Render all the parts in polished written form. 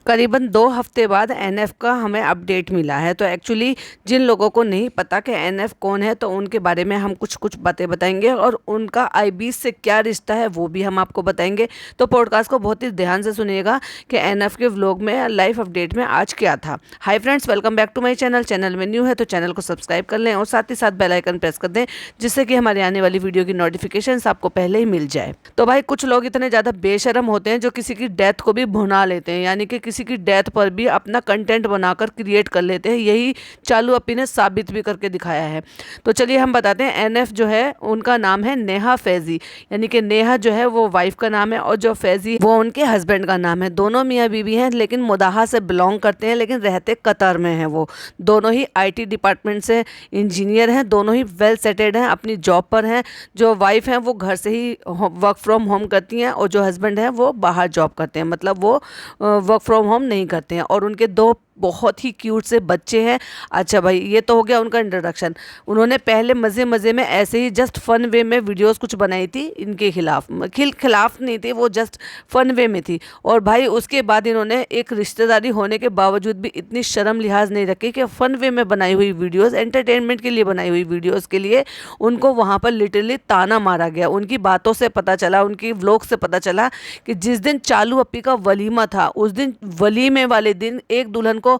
करीबन 2 हफ्ते बाद एनएफ का हमें अपडेट मिला है। तो एक्चुअली जिन लोगों को नहीं पता कि एनएफ कौन है, तो उनके बारे में हम कुछ कुछ बातें बताएंगे और उनका आईबी से क्या रिश्ता है वो भी हम आपको बताएंगे। तो पॉडकास्ट को बहुत ही ध्यान से सुनिएगा कि एनएफ के व्लॉग में लाइव अपडेट में आज क्या था। Hi friends, welcome back to my channel. Channel में न्यू है तो चैनल को सब्सक्राइब कर लें और साथ ही साथ बेल आइकन प्रेस कर दें, जिससे कि हमारे आने वाली वीडियो की नोटिफिकेशन आपको पहले ही मिल जाए। तो भाई कुछ लोग इतने ज़्यादा बेशरम होते हैं जो किसी की डेथ को भी भुना लेते हैं, यानी कि किसी की डेथ पर भी अपना कंटेंट बनाकर क्रिएट कर लेते हैं। यही चालू अपी ने साबित भी करके दिखाया है। तो चलिए हम बताते हैं। एनएफ जो है उनका नाम है नेहा फैजी, यानी कि नेहा जो है वो वाइफ का नाम है और जो फैजी वो उनके हस्बैंड का नाम है। दोनों मियाँ बीवी हैं, लेकिन मुदाहा से बिलोंग करते हैं, लेकिन रहते कतर में हैं। वो दोनों ही आईटी डिपार्टमेंट से इंजीनियर हैं, दोनों ही वेल सेटेड हैं, अपनी जॉब पर हैं। जो वाइफ हैं वो घर से ही वर्क फ्रॉम होम करती हैं और जो हस्बैंड हैं वो बाहर जॉब करते हैं, मतलब वो वर्क फ्रॉम होम नहीं करते हैं। और उनके 2 बहुत ही क्यूट से बच्चे हैं। अच्छा भाई, ये तो हो गया उनका इंट्रोडक्शन। उन्होंने पहले मज़े मज़े में ऐसे ही जस्ट फन वे में वीडियोस कुछ बनाई थी इनके खिलाफ नहीं थी, वो जस्ट फन वे में थी। और भाई उसके बाद इन्होंने एक रिश्तेदारी होने के बावजूद भी इतनी शर्म लिहाज नहीं रखी कि फ़न वे में बनाई हुई वीडियोज़, एंटरटेनमेंट के लिए बनाई हुई वीडियोज़ के लिए उनको वहाँ पर लिटरली ताना मारा गया। उनकी बातों से पता चला, उनकी व्लॉग से पता चला कि जिस दिन चालू अपी का वलीमा था, उस दिन वलीमे वाले दिन एक दुल्हन को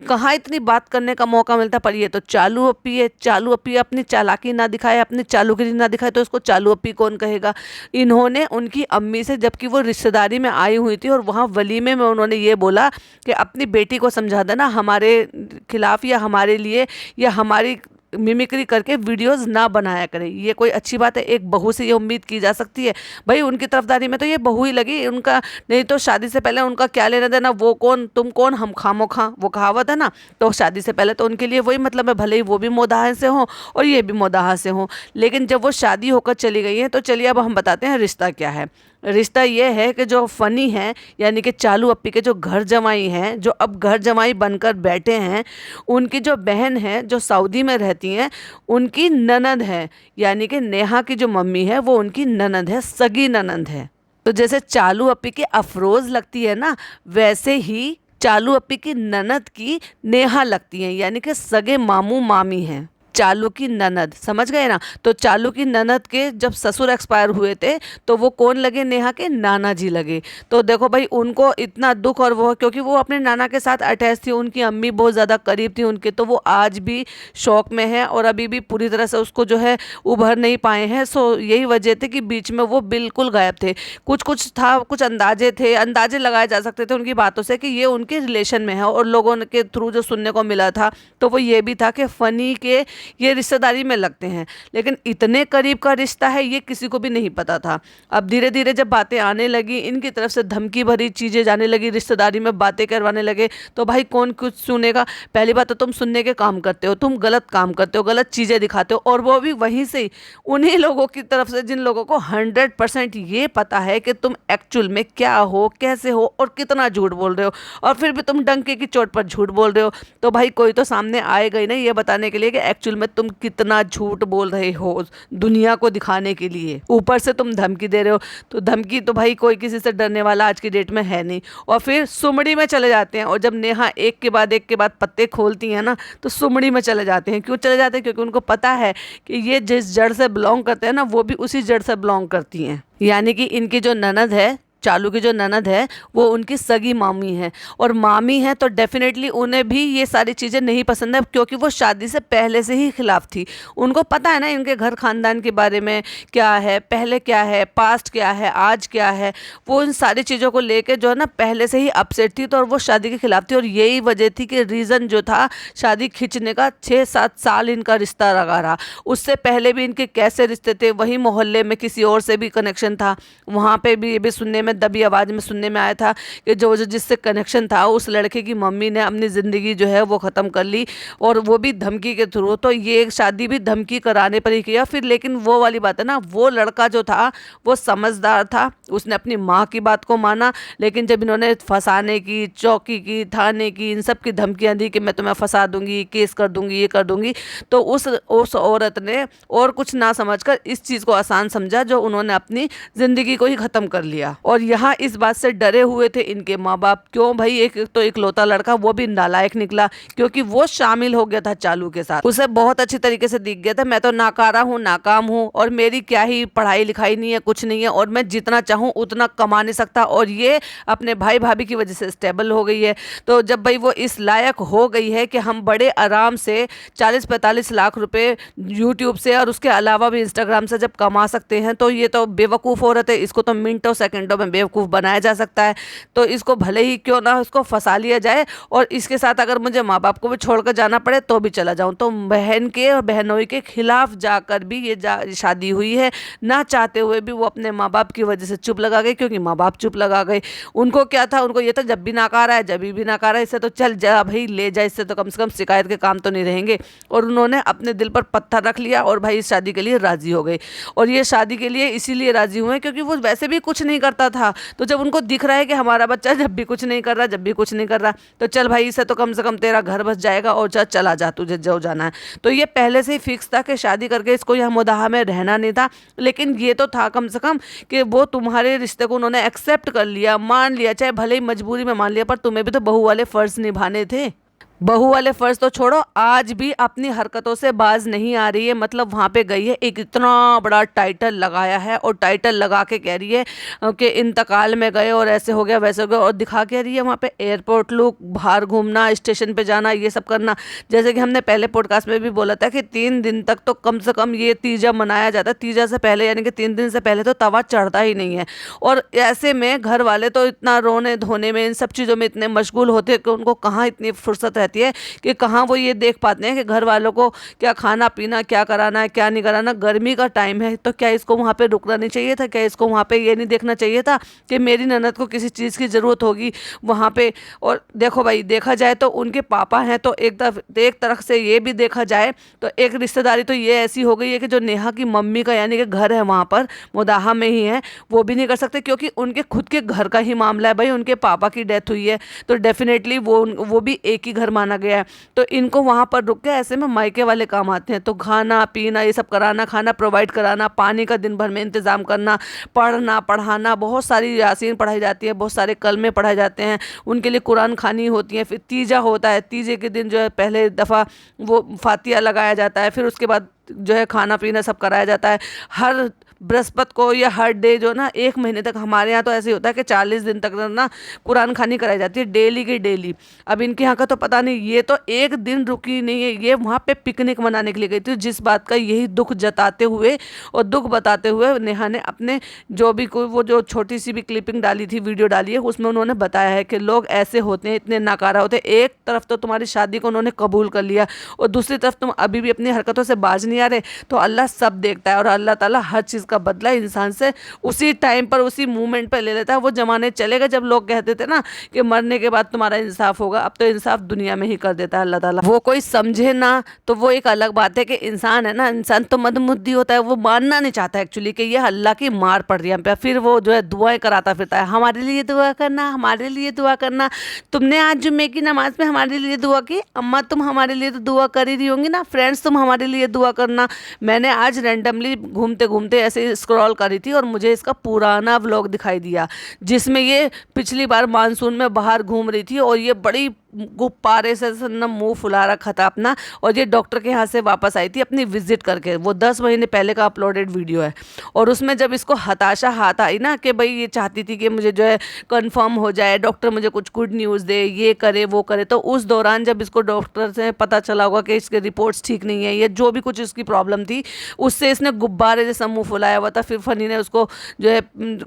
कहाँ इतनी बात करने का मौका मिलता। पर ये तो चालू अपी है। चालू अपी अपनी चालाकी ना दिखाए, अपनी चालूगिरी ना दिखाए तो उसको चालू अपी कौन कहेगा। इन्होंने उनकी अम्मी से, जबकि वो रिश्तेदारी में आई हुई थी और वहाँ वलीमे में उन्होंने ये बोला कि अपनी बेटी को समझा देना हमारे खिलाफ या हमारे लिए या हमारी मिमिक्री करके वीडियोस ना बनाया करें। ये कोई अच्छी बात है? एक बहू से ये उम्मीद की जा सकती है? भाई उनकी तरफदारी में तो ये बहू ही लगी उनका, नहीं तो शादी से पहले उनका क्या लेना देना। वो कौन तुम कौन, हम खामो खां, वो कहावत है ना। तो शादी से पहले तो उनके लिए वही मतलब है, भले ही वो भी मोदाहा से हों और ये भी मोदाहा से हों। लेकिन जब वो शादी होकर चली गई है तो चलिए अब हम बताते हैं रिश्ता क्या है। रिश्ता ये है कि जो फ़नी है, यानी कि चालू अपी के जो घर जमाई हैं, जो अब घर जमाई बनकर बैठे हैं, उनकी जो बहन है जो सऊदी में रहती हैं, उनकी ननद है, यानी कि नेहा की जो मम्मी है वो उनकी ननद है, सगी ननद है। तो जैसे चालू अपी की अफरोज़ लगती है ना, वैसे ही चालू अपी की ननद की नेहा लगती है, यानी कि सगे मामू मामी हैं। चालू की ननद, समझ गए ना। तो चालू की ननद के जब ससुर एक्सपायर हुए थे तो वो कौन लगे? नेहा के नाना जी लगे। तो देखो भाई उनको इतना दुख, और वो क्योंकि वो अपने नाना के साथ अटैच थी, उनकी अम्मी बहुत ज़्यादा करीब थी उनके, तो वो आज भी शौक में है और अभी भी पूरी तरह से उसको जो है उभर नहीं पाए हैं। सो यही वजह थी कि बीच में वो बिल्कुल गायब थे। कुछ कुछ था, कुछ अंदाजे थे, अंदाजे लगाए जा सकते थे उनकी बातों से कि ये उनके रिलेशन में है। और लोगों के थ्रू जो सुनने को मिला था तो वो ये भी था कि फ़नी के ये रिश्तेदारी में लगते हैं, लेकिन इतने करीब का रिश्ता है ये किसी को भी नहीं पता था। अब धीरे धीरे जब बातें आने लगी, इनकी तरफ से धमकी भरी चीज़ें जाने लगी, रिश्तेदारी में बातें करवाने लगे, तो भाई कौन कुछ सुनेगा। पहली बात तो तुम सुनने के काम करते हो, तुम गलत काम करते हो, गलत चीज़ें दिखाते हो, और वो भी वहीं से ही उन्हीं लोगों की तरफ से जिन लोगों को 100% ये पता है कि तुम एक्चुअल में क्या हो, कैसे हो और कितना झूठ बोल रहे हो, और फिर भी तुम डंके की चोट पर झूठ बोल रहे हो। तो भाई कोई तो सामने आएगा ही ना ये बताने के लिए कि एक्चुअल में तुम कितना झूठ बोल रहे हो दुनिया को दिखाने के लिए। ऊपर से तुम धमकी दे रहे हो, तो धमकी तो भाई कोई किसी से डरने वाला आज की डेट में है नहीं। और फिर सुमड़ी में चले जाते हैं, और जब नेहा एक के बाद पत्ते खोलती हैं ना, तो सुमड़ी में चले जाते हैं। क्यों चले जाते हैं? क्योंकि उनको पता है कि ये जिस जड़ से बिलोंग करते हैं ना, वो भी उसी जड़ से बिलोंग करती हैं। यानी कि इनकी जो ननद है, चालू की जो ननद है, वो उनकी सगी मामी है, और मामी है तो डेफिनेटली उन्हें भी ये सारी चीज़ें नहीं पसंद है, क्योंकि वो शादी से पहले से ही खिलाफ थी। उनको पता है ना इनके घर खानदान के बारे में क्या है, पहले क्या है, पास्ट क्या है, आज क्या है। वो इन सारी चीज़ों को लेके जो है ना पहले से ही अपसेट थी, तो और वो शादी के खिलाफ थी। और यही वजह थी कि रीज़न जो था शादी खींचने का, 6-7 साल इनका रिश्ता लगा रहा। उससे पहले भी इनके कैसे रिश्ते थे, वही मोहल्ले में किसी और से भी कनेक्शन था, वहाँ पे भी ये भी सुनने में, दबी आवाज़ में सुनने में आया था कि जो जिससे कनेक्शन था उस लड़के की मम्मी ने अपनी ज़िंदगी जो है वो ख़त्म कर ली, और वो भी धमकी के थ्रू। तो ये शादी भी धमकी कराने पर ही किया फिर। लेकिन वो वाली बात है ना, वो लड़का जो था वो समझदार था, उसने अपनी माँ की बात को माना। लेकिन जब इन्होंने फंसाने की, चौकी की, थाने की, इन सब की धमकियाँ दी कि मैं तुम्हें फंसा दूंगी, केस कर दूंगी, ये कर दूंगी, तो उस औरत ने और कुछ ना समझकर इस चीज़ को आसान समझा, जो उन्होंने अपनी ज़िंदगी को ही ख़त्म कर लिया। और और यहाँ इस बात से डरे हुए थे इनके माँ बाप। क्यों भाई, एक तो इकलौता लड़का, वो भी नालायक निकला, क्योंकि वो शामिल हो गया था चालू के साथ। उसे बहुत अच्छी तरीके से दिख गया था मैं तो नाकारा हूँ, नाकाम हूँ, और मेरी क्या ही पढ़ाई लिखाई नहीं है, कुछ नहीं है, और मैं जितना चाहूँ उतना कमा नहीं सकता। और ये अपने भाई भाभी की वजह से स्टेबल हो गई है। तो जब भाई वो इस लायक हो गई है कि हम बड़े आराम से 40-45 लाख रुपए यूट्यूब से और उसके अलावा भी इंस्टाग्राम से जब कमा सकते हैं, तो ये तो बेवकूफ़ औरत है, इसको तो मिनटों सेकंडों में बेवकूफ़ बनाया जा सकता है। तो इसको भले ही क्यों ना उसको फंसा लिया जाए, और इसके साथ अगर मुझे माँ बाप को भी छोड़कर जाना पड़े तो भी चला जाऊँ। तो बहन के और बहनोई के खिलाफ जाकर भी ये शादी हुई है। ना चाहते हुए भी वो अपने माँ बाप की वजह से चुप लगा गई, क्योंकि माँ बाप चुप लगा गए। उनको क्या था, उनको ये था जब भी नकारा है, जब भी नकारा है, इससे तो चल जा भाई, ले जा, इससे तो कम से कम शिकायत के काम तो नहीं रहेंगे। और उन्होंने अपने दिल पर पत्थर रख लिया और भाई इस शादी के लिए राजी हो गए। और ये शादी के लिए इसीलिए राजी हुए क्योंकि वो वैसे भी कुछ नहीं करता था। तो जब उनको दिख रहा है कि हमारा बच्चा जब भी कुछ नहीं कर रहा, जब भी कुछ नहीं कर रहा, तो चल भाई इससे तो कम से कम तेरा घर बस जाएगा, और चला जा, तुझे जो जाना है। तो ये पहले से ही फिक्स था कि शादी करके इसको यहाँ मुदाहा में रहना नहीं था। लेकिन ये तो था कम से कम कि वो तुम्हारे रिश्ते को उन्होंने एक्सेप्ट कर लिया, मान लिया, चाहे भले ही मजबूरी में मान लिया, पर तुम्हें भी तो बहू वाले फर्ज निभाने थे। बहू वाले फर्ज तो छोड़ो, आज भी अपनी हरकतों से बाज नहीं आ रही है। मतलब वहाँ पे गई है, एक इतना बड़ा टाइटल लगाया है, और टाइटल लगा के कह रही है कि इंतकाल में गए और ऐसे हो गया वैसे हो गया, और दिखा के रही है वहाँ पे एयरपोर्ट लुक, बाहर घूमना, स्टेशन पे जाना, ये सब करना। जैसे कि हमने पहले पॉडकास्ट में भी बोला था कि 3 दिन तक तो कम से कम ये तीजा मनाया जाता है। तीजा से पहले यानी कि 3 दिन से पहले तो तवा चढ़ता ही नहीं है। और ऐसे में घर वाले तो इतना रोने धोने में, इन सब चीज़ों में इतने मशगूल होते हैं कि उनको कहाँ इतनी फुर्सत रहती है कि कहाँ वो ये देख पाते हैं कि घर वालों को क्या खाना पीना, क्या कराना है, क्या नहीं कराना। गर्मी का टाइम है, तो क्या इसको वहाँ पे रुकना नहीं चाहिए था? क्या इसको वहाँ पे ये नहीं देखना चाहिए था कि मेरी ननद को किसी चीज़ की ज़रूरत होगी वहाँ पे? और देखो भाई, देखा जाए तो उनके पापा हैं, तो एक तरफ से ये भी देखा जाए तो एक रिश्तेदारी तो ये ऐसी हो गई है कि जो नेहा की मम्मी का यानी कि घर है वहाँ पर मुदाहा में ही है, वो भी नहीं कर सकते, क्योंकि उनके खुद के घर का ही मामला है। भाई उनके पापा की डेथ हुई है, तो डेफिनेटली वो भी एक ही घर माना गया है। तो इनको वहाँ पर रुक के ऐसे में मायके वाले काम आते हैं। तो खाना पीना ये सब कराना, खाना प्रोवाइड कराना, पानी का दिन भर में इंतज़ाम करना, पढ़ना पढ़ाना, बहुत सारी यासीन पढ़ाई जाती है, बहुत सारे कलमे पढ़ाए जाते हैं, उनके लिए कुरान खानी होती है। फिर तीजा होता है, तीजे के दिन जो है पहले दफ़ा वो फातिया लगाया जाता है, फिर उसके बाद जो है खाना पीना सब कराया जाता है। हर बृहस्पति को या हर डे जो ना 1 महीने तक, हमारे यहाँ तो ऐसे होता है कि 40 दिन तक ना कुरान खानी कराई जाती है, डेली की डेली। अब इनके यहाँ का तो पता नहीं, ये तो एक दिन रुकी नहीं है, ये वहाँ पे पिकनिक मनाने के लिए गई थी। जिस बात का यही दुख जताते हुए और दुख बताते हुए नेहा ने अपने जो भी कोई वो जो छोटी सी भी क्लिपिंग डाली थी, वीडियो डाली है, उसमें उन्होंने बताया है कि लोग ऐसे होते हैं, इतने नाकारा होते हैं। एक तरफ तो तुम्हारी शादी को उन्होंने कबूल कर लिया, और दूसरी तरफ तुम अभी भी अपनी हरकतों से बाज नहीं आ रहे। तो अल्लाह सब देखता है, और अल्लाह ताला हर चीज़ का बदला इंसान से उसी टाइम पर, उसी मोमेंट पर ले लेता है। वो जमाने चले गए जब लोग कहते थे ना कि मरने के बाद तुम्हारा इंसाफ होगा। अब तो इंसाफ दुनिया में ही कर देता है अल्लाह ताला। वो कोई समझे ना तो वो एक अलग बात है कि इंसान है ना, इंसान तो मंदबुद्धि होता है, वो मानना नहीं चाहता एक्चुअली कि ये अल्लाह की मार पड़ रही है हम पे। फिर वो जो है दुआएं कराता फिरता है, हमारे लिए दुआ करना, हमारे लिए दुआ करना। तुमने आज जुम्मे की नमाज में हमारे लिए दुआ की? अम्मा तुम हमारे लिए तो दुआ कर ही रही होंगी ना। फ्रेंड्स तुम हमारे लिए दुआ करना। मैंने आज रैंडमली घूमते घूमते ऐसे स्क्रॉल करी थी और मुझे इसका पुराना व्लॉग दिखाई दिया, जिसमें ये पिछली बार मानसून में बाहर घूम रही थी, और ये बड़ी गुब्बारे से ना मुंह फुला रखा था अपना, और ये डॉक्टर के यहाँ से वापस आई थी अपनी विजिट करके। वो 10 महीने पहले का अपलोडेड वीडियो है। और उसमें जब इसको हताशा हाथ आई ना कि भाई ये चाहती थी कि मुझे जो है कंफर्म हो जाए, डॉक्टर मुझे कुछ गुड न्यूज़ दे, ये करे वो करे, तो उस दौरान जब इसको डॉक्टर से पता चला होगा कि इसके रिपोर्ट्स ठीक नहीं है, या जो भी कुछ इसकी प्रॉब्लम थी, उससे इसने गुब्बारे जैसा मुँह फुलाया हुआ था। फिर फनी ने उसको जो है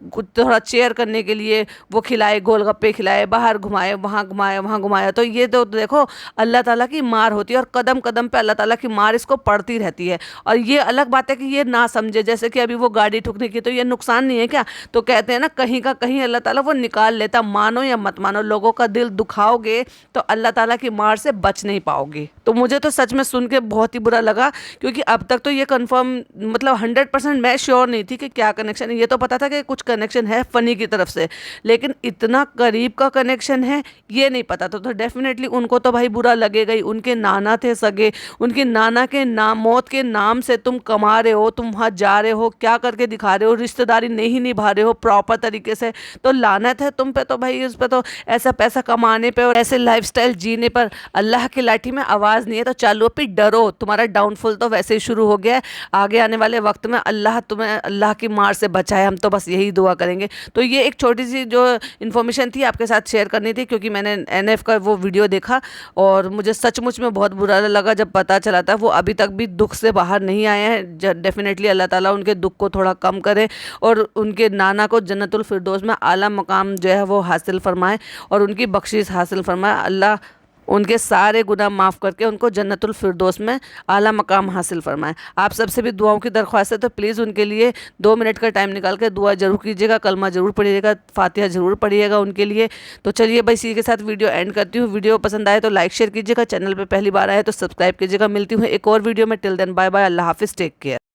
कुछ थोड़ा चेयर करने के लिए वो खिलाए, गोलगप्पे खिलाए, बाहर घुमाए, वहाँ घुमाए, वहाँ घुमाया। तो ये तो देखो अल्लाह ताला की मार होती है, और कदम कदम पे अल्लाह ताला की मार इसको पड़ती रहती है। और ये अलग बात है कि ये ना समझे, जैसे कि अभी वो गाड़ी ठुकने की, तो ये नुकसान नहीं है क्या? तो कहते हैं ना कहीं का कहीं अल्लाह ताला वो निकाल लेता। मानो या मत मानो, लोगों का दिल दुखाओगे तो अल्लाह ताला की मार से बच नहीं पाओगे। तो मुझे तो सच में सुन के बहुत ही बुरा लगा, क्योंकि अब तक तो ये कंफर्म मतलब 100% मैं श्योर नहीं थी कि क्या कनेक्शन है। ये तो पता था कि कुछ कनेक्शन है फनी की तरफ से, लेकिन इतना करीब का कनेक्शन है ये नहीं पता। तो डेफिनेटली उनको तो भाई बुरा लगेगा ही। उनके नाना थे सगे, उनके नाना के नाम, मौत के नाम से तुम कमा रहे हो, तुम वहाँ जा रहे हो, क्या करके दिखा रहे हो, रिश्तेदारी नहीं निभा रहे हो प्रॉपर तरीके से, तो लानत है तुम पे तो भाई, उस पे तो ऐसा पैसा कमाने पे और ऐसे लाइफस्टाइल जीने पर अल्लाह की लाठी में आवाज़ नहीं है। तो चालू पे डरो, तुम्हारा डाउनफॉल तो वैसे ही शुरू हो गया है। आगे आने वाले वक्त में अल्लाह तुम्हें अल्लाह की मार से बचाए, हम तो बस यही दुआ करेंगे। तो ये एक छोटी सी जो इन्फॉर्मेशन थी आपके साथ शेयर करनी थी, क्योंकि मैंने एनएफ का वो वीडियो देखा और मुझे सचमुच में बहुत बुरा लगा जब पता चला था। वो अभी तक भी दुख से बाहर नहीं आए हैं। डेफिनेटली अल्लाह ताला उनके दुख को थोड़ा कम करे और उनके नाना को जन्नतुल फिरदौस में आला मकाम जो है वो हासिल फरमाए और उनकी बख्शिश हासिल फरमाए। अल्लाह उनके सारे गुनाह माफ़ करके उनको जन्नतुल फिरदौस में आला मकाम हासिल फरमाए। आप सबसे भी दुआओं की दरख्वास्त है, तो प्लीज़ उनके लिए 2 मिनट का टाइम निकाल के दुआ ज़रूर कीजिएगा, कलमा ज़रूर पढ़िएगा, फातिहा ज़रूर पढ़िएगा उनके लिए। तो चलिए भाई, इसी के साथ वीडियो एंड करती हूँ। वीडियो पसंद आए तो लाइक शेयर कीजिएगा, चैनल पर पहली बार आए तो सब्सक्राइब कीजिएगा। मिलती हूँ एक और वीडियो में। टिल देन बाय बाय, अल्लाह हाफिज़, टेक केयर।